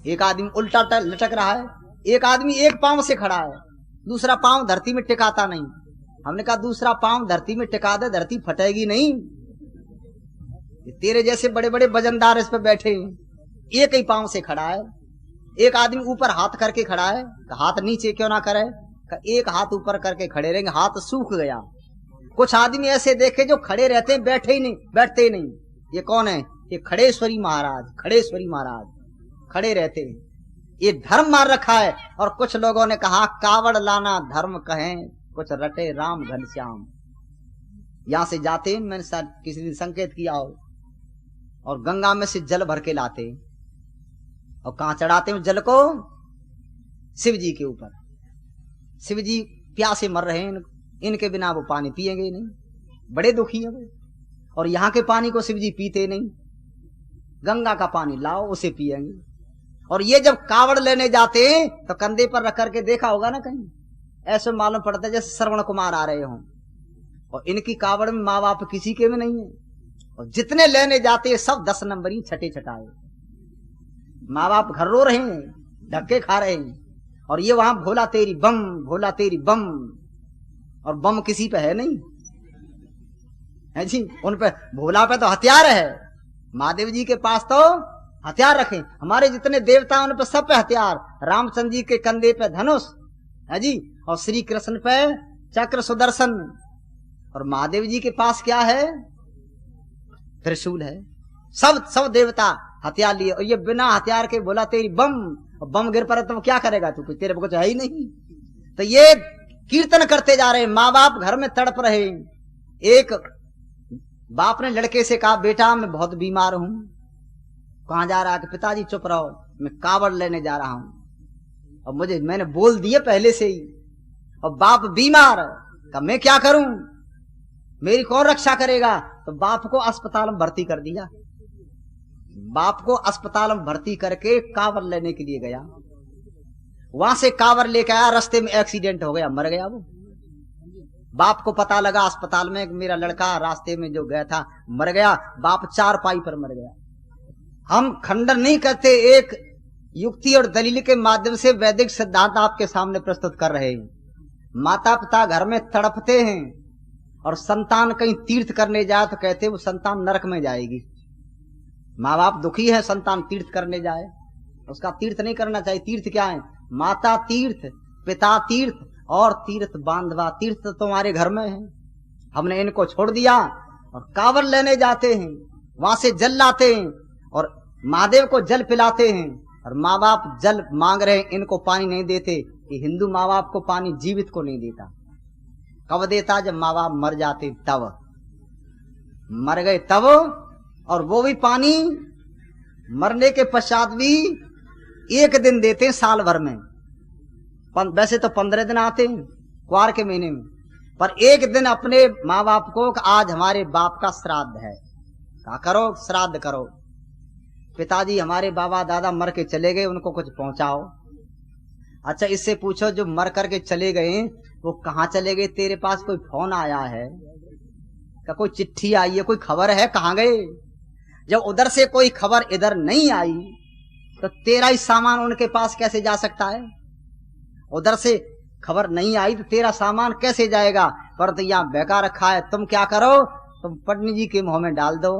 एक आदमी उल्टा लटक रहा है, एक आदमी एक पांव से खड़ा है, दूसरा पांव धरती में टिकाता नहीं। हमने कहा दूसरा पांव धरती में टिका दे, धरती फटेगी नहीं। तेरे जैसे बड़े बड़े वजनदार इस पे बैठे हैं, एक ही पांव से खड़ा है। एक आदमी ऊपर हाथ करके खड़ा है, हाथ नीचे क्यों ना करे, एक हाथ ऊपर करके खड़े रहेंगे, हाथ सूख गया। कुछ आदमी ऐसे देखे जो खड़े रहते हैं, बैठे ही नहीं, बैठते ही नहीं। ये कौन है? ये खड़ेश्वरी महाराज, खड़ेश्वरी महाराज खड़े रहते हैं। ये धर्म मार रखा है। और कुछ लोगों ने कहा कावड़ लाना धर्म कहें, कुछ रटे राम घनश्याम। यहां से जाते हैं, मैंने शायद किसी दिन संकेत किया हो, और गंगा में से जल भर के लाते हैं, और कहां चढ़ाते हैं जल को? शिव जी के ऊपर। शिव जी प्यासे मर रहे हैं, इनके बिना वो पानी पिएंगे नहीं, बड़े दुखी है वो। और यहाँ के पानी को शिव जी पीते नहीं, गंगा का पानी लाओ उसे पिएंगे। और ये जब कावड़ लेने जाते हैं तो कंधे पर रख करके देखा होगा ना कहीं, ऐसे मालूम पड़ता है जैसे श्रवण कुमार आ रहे हों। और इनकी कावड़ में माँ बाप किसी के में नहीं है, और जितने लेने जाते हैं सब 10 नंबरी छठे छटाए। माँ बाप घर रो रहे हैं, धक्के खा रहे हैं, और ये वहां भोला तेरी बम, भोला तेरी बम। और बम किसी पे है नहीं है जी, उन पे भोला पे तो हथियार है। महादेव जी के पास तो हथियार रखे, हमारे जितने देवता उन पे सब पे हथियार। रामचंद्र जी के कंधे पे धनुष है जी, और श्री कृष्ण पे चक्र सुदर्शन। और महादेव जी के पास क्या है? त्रिशूल है। सब देवता हथियार लिए, और ये बिना हथियार के बोला तेरी बम। बम गिर पड़े तो क्या करेगा तू? तेरे को कुछ है ही नहीं। तो ये कीर्तन करते जा रहे हैं, माँ बाप घर में तड़प रहे। एक बाप ने लड़के से कहा बेटा मैं बहुत बीमार हूं। कहां जा रहा है? कि पिताजी चुप रहो, मैं कावड़ लेने जा रहा हूं, और मैंने बोल दिए पहले से ही। और बाप बीमार, कहा मैं क्या करूं, मेरी कौन रक्षा करेगा? तो बाप को अस्पताल में भर्ती कर दिया। बाप को अस्पताल में भर्ती करके कावड़ लेने के लिए गया। वहां से कावड़ लेके आया, रास्ते में एक्सीडेंट हो गया, मर गया वो। बाप को पता लगा अस्पताल में मेरा लड़का रास्ते में जो गया था मर गया। बाप चारपाई पर मर गया। हम खंडन नहीं करते, एक युक्ति और दलील के माध्यम से वैदिक सिद्धांत आपके सामने प्रस्तुत कर रहे हैं। माता पिता घर में तड़पते हैं, और संतान कहीं तीर्थ करने जाए तो कहते वो संतान नरक में जाएगी। माँ बाप दुखी है, संतान तीर्थ करने जाए, उसका तीर्थ नहीं करना चाहिए। तीर्थ क्या है? माता तीर्थ, पिता तीर्थ, और तीर्थ बांधवा तीर्थ तो तुम्हारे घर में है। हमने इनको छोड़ दिया और कावड़ लेने जाते हैं, वहां से जल लाते हैं, और महादेव को जल पिलाते हैं। और माँ बाप जल मांग रहे हैं, इनको पानी नहीं देते। ये हिंदू माँ बाप को पानी जीवित को नहीं देता। कब देता? जब माँ बाप मर जाते, तब मर गए तब। और वो भी पानी मरने के पश्चात भी 1 दिन देते हैं साल भर में। वैसे तो 15 दिन आते हैं कुआर के महीने में, पर 1 दिन अपने माँ बाप को आज हमारे बाप का श्राद्ध है, क्या करो? श्राद्ध करो। पिताजी हमारे बाबा दादा मर के चले गए, उनको कुछ पहुंचाओ। अच्छा इससे पूछो जो मर करके चले गए वो कहाँ चले गए? तेरे पास कोई फोन आया है क्या? कोई चिट्ठी आई है? कोई खबर है? कहाँ गए? जब उधर से कोई खबर इधर नहीं आई तो तेरा ही सामान उनके पास कैसे जा सकता है? उधर से खबर नहीं आई तो तेरा सामान कैसे जाएगा? पर तो यहाँ बहका रखा है। तुम क्या करो? तुम पंडित जी के मुंह में डाल दो,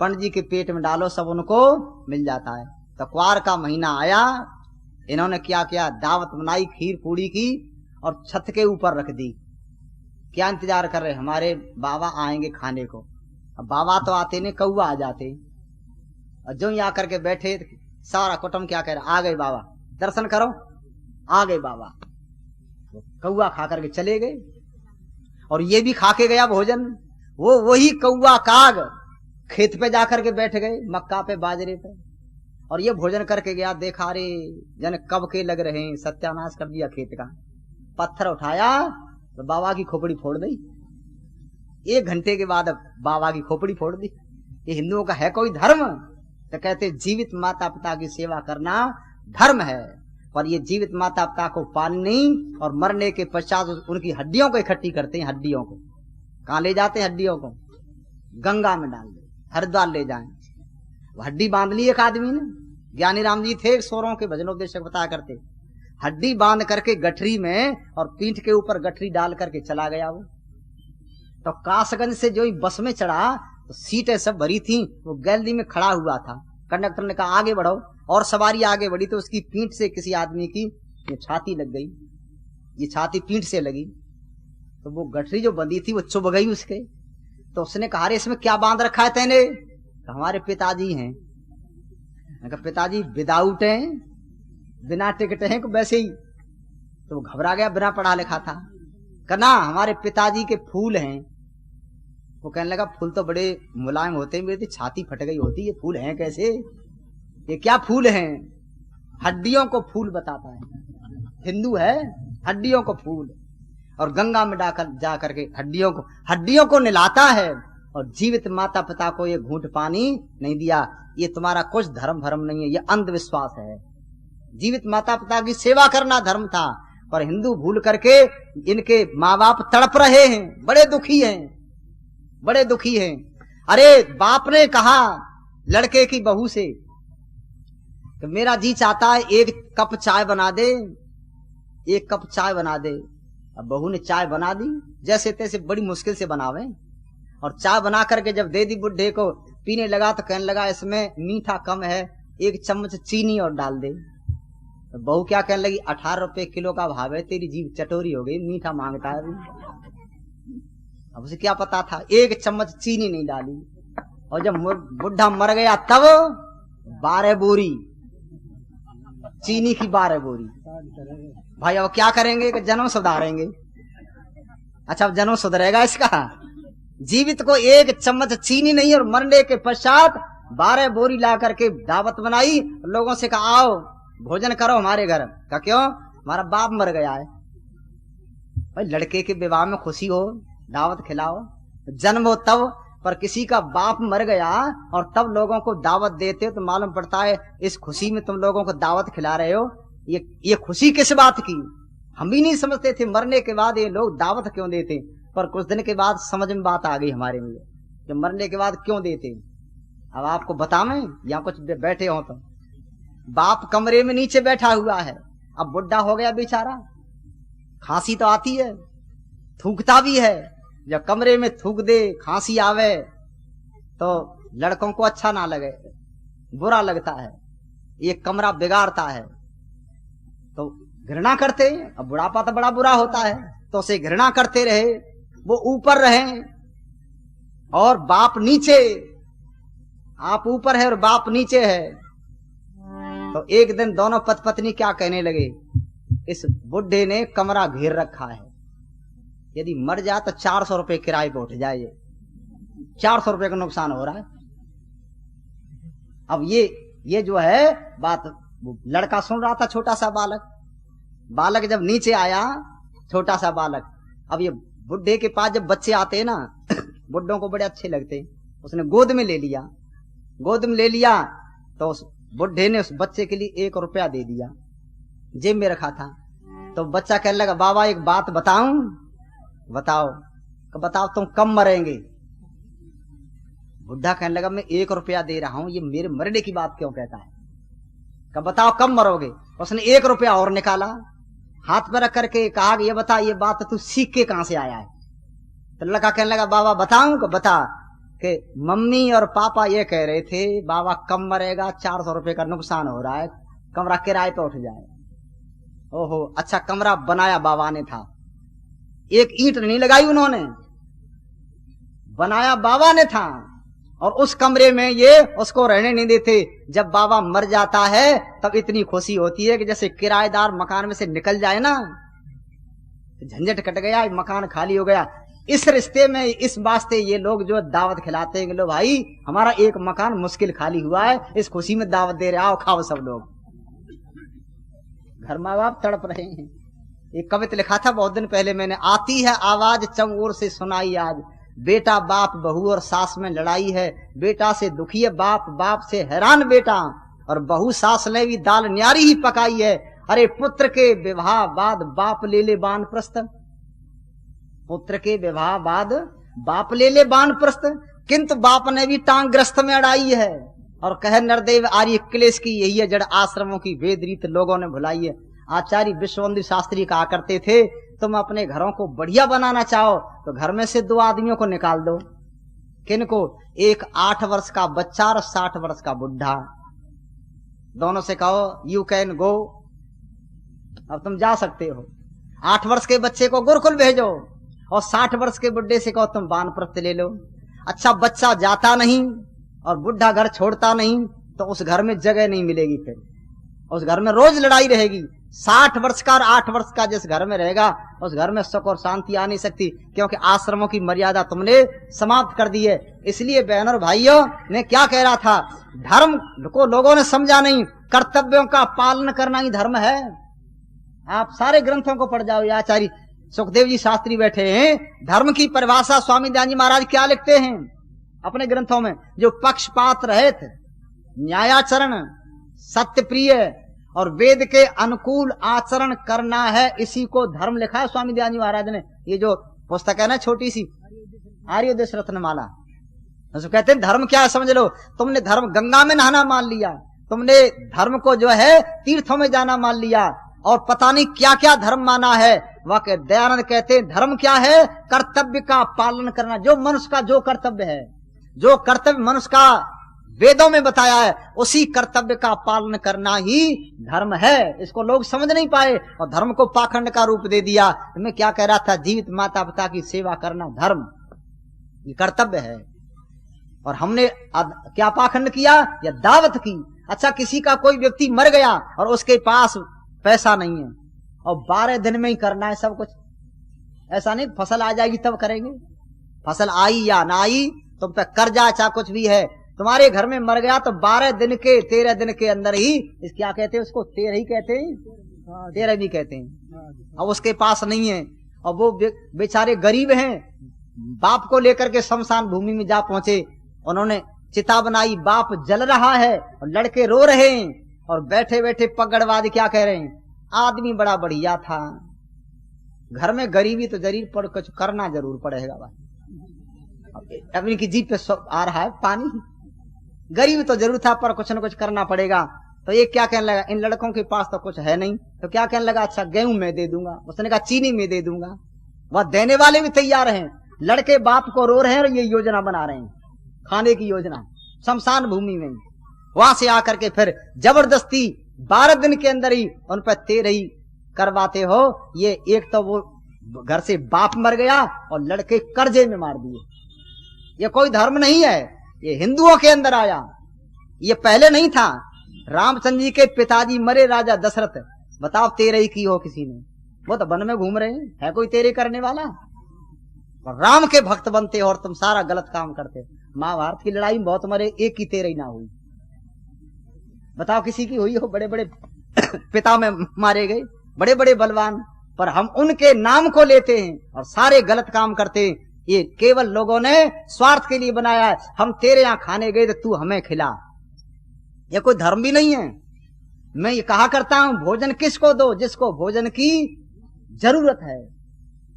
पंडित जी के पेट में डालो, सब उनको मिल जाता है। तो कुआर का महीना आया, इन्होंने क्या किया? दावत बनाई खीर पूड़ी की और छत के ऊपर रख दी। क्या इंतजार कर रहे? हमारे बाबा आएंगे खाने को। अब बाबा तो आते नहीं, कौआ आ जाते। और जो यहाँ करके बैठे सारा कुटुंब क्या कह रहा? आ गए बाबा, दर्शन करो। आ गए बाबा, कौआ खा करके चले गए। और ये भी खा के गया भोजन। वो वही कौआ काग खेत पे जाकर के बैठ गए, मक्का पे बाजरे पे, और ये भोजन करके गया। देखा रे जन कब के लग रहे हैं, सत्यानाश कर दिया खेत का। पत्थर उठाया तो बाबा की खोपड़ी फोड़ दी। 1 घंटे के बाद बाबा की खोपड़ी फोड़ दी। ये हिंदुओं का है कोई धर्म? तो कहते जीवित माता पिता की सेवा करना धर्म है। पर ये जीवित माता पिता को पालनी और मरने के पश्चात उनकी हड्डियों को इकट्ठी करते हैं। हड्डियों को कहाँ ले जाते हैं? हड्डियों को गंगा में डाल दे, हरिद्वार ले जाए। हड्डी बांध ली एक आदमी ने, ज्ञानी राम जी थे, स्वरों के भजनोपदेशक बताया करते। हड्डी बांध करके गठरी में और पीठ के ऊपर गठरी डाल करके चला गया वो। तो कासगंज से जो ही बस में चढ़ा तो सीटें सब भरी थी, वो गैलरी में खड़ा हुआ था। कंडक्टर ने कहा आगे बढ़ो, और सवारी आगे बढ़ी तो उसकी पीठ से किसी आदमी की ये छाती लग गई, ये छाती पीठ से लगी, तो वो गठरी जो बंधी थी वो चुभ गई उसके। तो उसने कहा अरे इसमें क्या बांध रखा है तेने? तो हमारे पिताजी हैं। मैंने कहा पिताजी विदाउट हैं, बिना टिकट हैं, वैसे ही? तो वो घबरा गया, बिना पढ़ा लिखा था। कहना हमारे पिताजी के फूल हैं। वो कहने लगा फूल तो बड़े मुलायम होते हैं, मेरी छाती फट गई होती, ये फूल हैं कैसे? ये क्या फूल हैं? हड्डियों को फूल बताता है, हिंदू है, हड्डियों को फूल। और गंगा में जा करके हड्डियों को नहलाता है, और जीवित माता पिता को ये घूंट पानी नहीं दिया। ये तुम्हारा कुछ धर्म नहीं है, ये अंधविश्वास है। जीवित माता पिता की सेवा करना धर्म था, पर हिंदू भूल करके इनके माँ बाप तड़प रहे हैं, बड़े दुखी हैं, बड़े दुखी हैं। अरे बाप ने कहा लड़के की बहू से कि मेरा जी चाहता है एक कप चाय बना दे, एक कप चाय बना दे। अब बहू ने चाय बना दी, जैसे तैसे बड़ी मुश्किल से बनावे, और चाय बना करके जब दे दी बुढ़े को, पीने लगा तो कहने लगा इसमें मीठा कम है, 1 चम्मच चीनी और डाल दे। तो बहू क्या कहने लगी 18 रुपए किलो का भाव है, तेरी जीभ चटोरी हो गई, मीठा मांगता है अभी। अब उसे क्या पता था, 1 चम्मच चीनी नहीं डाली। और जब बुढ़ा मर गया तब 12 बोरी चीनी की, 12 बोरी। भाई अब क्या करेंगे कि जन्म सुधारेंगे। अच्छा अब जन्म सुधरेगा इसका? जीवित को 1 चम्मच चीनी नहीं, और मरने के पश्चात 12 बोरी ला करके दावत बनाई, लोगों से कहा आओ भोजन करो हमारे घर का। क्यों? हमारा बाप मर गया है। भाई लड़के के विवाह में खुशी हो, दावत खिलाओ, जन्म हो तब, पर किसी का बाप मर गया और तब लोगों को दावत देते हो तो मालूम पड़ता है इस खुशी में तुम लोगों को दावत खिला रहे हो, ये खुशी किस बात की? हम भी नहीं समझते थे मरने के बाद ये लोग दावत क्यों देते, पर कुछ दिन के बाद समझ में बात आ गई हमारे में, कि मरने के बाद क्यों देते। अब आपको बतावें, यहाँ कुछ बैठे हो तो बाप कमरे में नीचे बैठा हुआ है, अब बुढ़ा हो गया बेचारा, खांसी तो आती है, थूकता भी है। जब कमरे में थूक दे, खांसी आवे तो लड़कों को अच्छा ना लगे, बुरा लगता है, ये कमरा बिगाड़ता है, तो घृणा करते। अब बुढ़ापा तो बड़ा बुरा होता है, तो उसे घृणा करते रहे, वो ऊपर रहे और बाप नीचे, आप ऊपर है और बाप नीचे है। तो एक दिन दोनों पति पत्नी क्या कहने लगे, इस बुढ़े ने कमरा घेर रखा है, यदि मर जाए तो 400 रुपए किराए पे उठ जाए, 400 रुपए का नुकसान हो रहा है। अब ये जो है बात, लड़का सुन रहा था, छोटा सा बालक जब नीचे आया, छोटा सा बालक, अब ये बुढ़े के पास जब बच्चे आते हैं ना, बुढ़ों को बड़े अच्छे लगते हैं, उसने गोद में ले लिया, तो उस बुढ़े ने उस बच्चे के लिए 1 रुपया दे दिया, जेब में रखा था। तो बच्चा कहने लगा बाबा एक बात बताऊं? बताओ तुम कब मरेंगे? बुढ़ा कहने लगा मैं 1 रुपया दे रहा हूं, ये मेरे मरने की बात क्यों कहता है? कब बताओ कब मरोगे? उसने 1 रुपया और निकाला, हाथ पर रख करके कहा ये बता, ये बात तू सीख के कहां से आया है? तो लड़का कहने लगा बाबा बताऊं? को बता कि मम्मी और पापा ये कह रहे थे बाबा कब मरेगा, 400 रुपए का नुकसान हो रहा है, कमरा किराए पे उठ जाए। ओहो अच्छा, कमरा बनाया बाबा ने था, एक ईंट नहीं लगाई उन्होंने, बनाया बाबा ने था, और उस कमरे में ये उसको रहने नहीं देते। जब बाबा मर जाता है तब इतनी खुशी होती है कि जैसे किराएदार मकान में से निकल जाए ना, झंझट कट गया, मकान खाली हो गया। इस रिश्ते में, इस वास्ते ये लोग जो दावत खिलाते हैं कि लो भाई हमारा एक मकान मुश्किल खाली हुआ है, इस खुशी में दावत दे रहे, आओ खाओ सब लोग। घर माँ बाप तड़प रहे हैं। एक कविता लिखा था बहुत दिन पहले मैंने, आती है आवाज चमोर से सुनाई आज, बेटा बाप बहू और सास में लड़ाई है, बेटा से दुखी है बाप, बाप से हैरान बेटा, और बहू सास ने भी दाल न्यारी ही पकाई है। अरे पुत्र के विवाह बाद बाप ले ले वानप्रस्थ, पुत्र के विवाह बाद बाप ले ले वानप्रस्थ, किंतु बाप ने भी टांग ग्रस्त में अड़ाई है, और कहे नरदेव आर्य क्लेश की यही है जड़, आश्रमों की वेद रीत लोगों ने भुलाई है। आचार्य विश्ववंदु शास्त्री कहा करते थे, तुम अपने घरों को बढ़िया बनाना चाहो तो घर में से 2 आदमियों को निकाल दो। किनको? एक 8 वर्ष का बच्चा और 60 वर्ष का बुढ़ा। दोनों से कहो यू कैन गो, अब तुम जा सकते हो। 8 वर्ष के बच्चे को गुरुकुल भेजो और 60 वर्ष के बुढ़े से कहो तुम वानप्रस्थ ले लो। अच्छा, बच्चा जाता नहीं और बुढ़ा घर छोड़ता नहीं तो उस घर में जगह नहीं मिलेगी, फिर उस घर में रोज लड़ाई रहेगी। 60 वर्ष का और 8 वर्ष का जिस घर में रहेगा उस घर में सुख और शांति आ नहीं सकती, क्योंकि आश्रमों की मर्यादा तुमने समाप्त कर दी है। इसलिए बहनों और भाइयों, मैं क्या कह रहा था, धर्म को लोगों ने समझा नहीं, कर्तव्यों का पालन करना ही धर्म है। आप सारे ग्रंथों को पढ़ जाओ, आचार्य सुखदेव जी शास्त्री बैठे हैं, धर्म की परिभाषा स्वामी दयानंद जी महाराज क्या लिखते हैं अपने ग्रंथों में, जो पक्षपात रहित, न्यायाचरण, सत्य प्रिय और वेद के अनुकूल आचरण करना है, इसी को धर्म लिखा है स्वामी दयानंद जी महाराज ने। ये जो पुस्तक है ना छोटी सी, आर्योदय रत्नमाला, उसको कहते हैं धर्म क्या है समझ लो। तुमने धर्म गंगा में नहाना मान लिया, तुमने धर्म को जो है तीर्थों में जाना मान लिया, और पता नहीं क्या क्या धर्म माना है। वह दयानंद कहते हैं धर्म क्या है, कर्तव्य का पालन करना। जो मनुष्य का जो कर्तव्य है, जो कर्तव्य मनुष्य का वेदों में बताया है, उसी कर्तव्य का पालन करना ही धर्म है। इसको लोग समझ नहीं पाए और धर्म को पाखंड का रूप दे दिया। मैं क्या कह रहा था, जीवित माता पिता की सेवा करना धर्म, ये कर्तव्य है। और हमने क्या पाखंड किया, या दावत की। अच्छा, किसी का कोई व्यक्ति मर गया और उसके पास पैसा नहीं है और 12 दिन में ही करना है सब कुछ, ऐसा नहीं फसल आ जाएगी तब करेंगे। फसल आई या ना आई, तुम पे कर्जा चाहे कुछ भी है, तुम्हारे घर में मर गया तो 12 दिन के 13 दिन के अंदर ही, इस क्या कहते हैं उसको, 13 ही कहते हैं, 13 भी कहते हैं। अब उसके पास नहीं है और वो बेचारे गरीब हैं, बाप को लेकर के शमशान भूमि में जा पहुंचे, उन्होंने चिता बनाई, बाप जल रहा है और लड़के रो रहे हैं और बैठे बैठे पगड़वादी क्या कह रहे हैं, आदमी बड़ा बढ़िया था, घर में गरीबी तो जरूर पड़, कुछ करना जरूर पड़ेगा भाई। अब इनकी जीप पे आ रहा है पानी, गरीब तो जरूर था पर कुछ न कुछ करना पड़ेगा। तो ये क्या कहने लगा, इन लड़कों के पास तो कुछ है नहीं, तो क्या कहने लगा, अच्छा गेहूं मैं दे दूंगा। उसने कहा चीनी में दे दूंगा। वह देने वाले भी तैयार हैं, लड़के बाप को रो रहे हैं और ये योजना बना रहे हैं, खाने की योजना, शमशान भूमि में। वहां से आकर के फिर जबरदस्ती 12 दिन के अंदर ही उन पर 13 ही करवाते हो। ये एक तो वो घर से बाप मर गया और लड़के कर्जे में मार दिए। ये कोई धर्म नहीं है, ये हिंदुओं के अंदर आया, ये पहले नहीं था। रामचंद्र जी के पिताजी मरे, राजा दशरथ, बताओ 13 ही की हो किसी ने? वो तो वन में घूम रहे हैं, है कोई 13 करने वाला? और राम के भक्त बनते हो और तुम सारा गलत काम करते हो। महाभारत की लड़ाई में बहुत मरे, एक की 13 ही ना हुई। बताओ किसी की हुई हो? बड़े बड़े पिता में मारे गए, बड़े बड़े बलवान, पर हम उनके नाम को लेते हैं और सारे गलत काम करते हैं। ये केवल लोगों ने स्वार्थ के लिए बनाया है। हम तेरे यहां खाने गए तो तू हमें खिला, ये कोई धर्म भी नहीं है। मैं ये कहा करता हूं, भोजन किसको दो? जिसको भोजन की जरूरत है।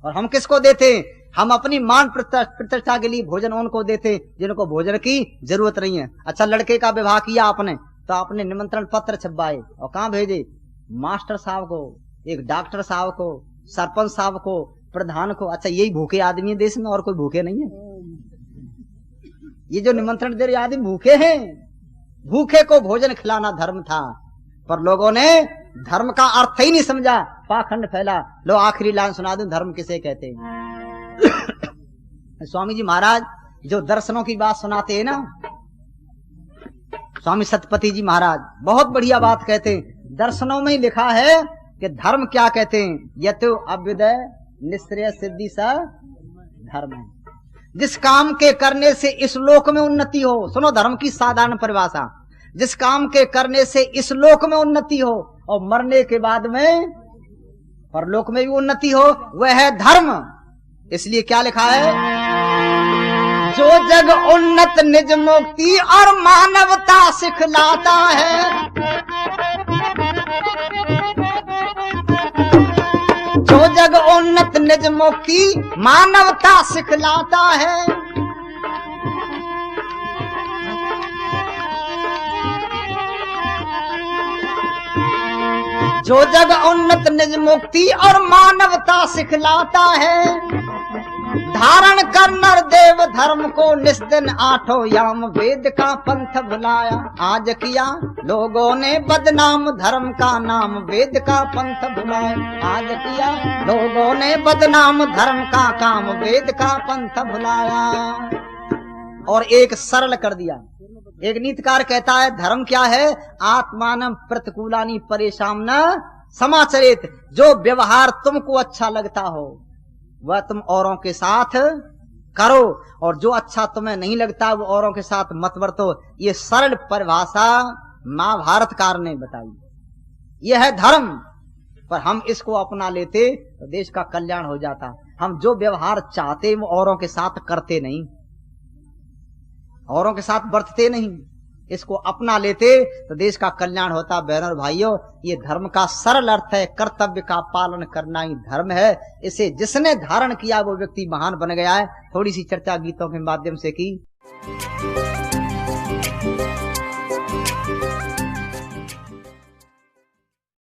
और हम किसको देते हैं? हम अपनी मान प्रतिष्ठा के लिए भोजन उनको देते हैं जिनको भोजन की जरूरत नहीं है। अच्छा, लड़के का विवाह किया आपने, तो आपने निमंत्रण पत्र छपवाए और कहां भेजे? मास्टर साहब को, एक डॉक्टर साहब को, सरपंच साहब को, प्रधान को। अच्छा, यही भूखे आदमी है देश में, और कोई भूखे नहीं है? ये जो निमंत्रण दे रहे आदमी भूखे हैं। भूखे को भोजन खिलाना धर्म था, पर लोगों ने धर्म का अर्थ ही नहीं समझा, पाखंड फैला। लो आखिरी लाइन सुना दूं, धर्म किसे कहते हैं। स्वामी जी महाराज जो दर्शनों की बात सुनाते हैं ना, स्वामी सतपति जी महाराज बहुत बढ़िया बात कहते हैं। दर्शनों में ही लिखा है कि धर्म क्या कहते हैं, यतो अभ्युदय निश्रेय सिद्धि सा धर्म है। जिस काम के करने से इस लोक में उन्नति हो, सुनो धर्म की साधारण परिभाषा, जिस काम के करने से इस लोक में उन्नति हो और मरने के बाद में परलोक में भी उन्नति हो, वह है धर्म। इसलिए क्या लिखा है, जो जग उन्नत निज मुक्ति और मानवता सिखलाता है, जो जग उन्नत निज मुक्ति मानवता सिखलाता है। जो जग उन्नत निज मुक्ति और मानवता सिखलाता है, धारण कर नर देव धर्म को निस्दिन आठों याम, वेद का पंथ भुलाया आज किया लोगों ने बदनाम, धर्म का नाम वेद का पंथ भुलाया आज किया लोगों ने बदनाम, धर्म का काम वेद का पंथ भुलाया। और एक सरल कर दिया। एक नीतिकार कहता है धर्म क्या है, आत्मानम प्रतिकूलानी परेशान समाचरित, जो व्यवहार तुमको अच्छा लगता हो वह तुम औरों के साथ करो, और जो अच्छा तुम्हें नहीं लगता वो औरों के साथ मत बरतो। ये सरल परिभाषा महाभारतकार ने बताई। यह है धर्म, पर हम इसको अपना लेते तो देश का कल्याण हो जाता। हम जो व्यवहार चाहते वो औरों के साथ करते नहीं, औरों के साथ बरतते नहीं, इसको अपना लेते तो देश का कल्याण होता। बहनों और भाइयों, ये धर्म का सरल अर्थ है, कर्तव्य का पालन करना ही धर्म है। इसे जिसने धारण किया वो व्यक्ति महान बन गया है। थोड़ी सी चर्चा गीतों के माध्यम से की।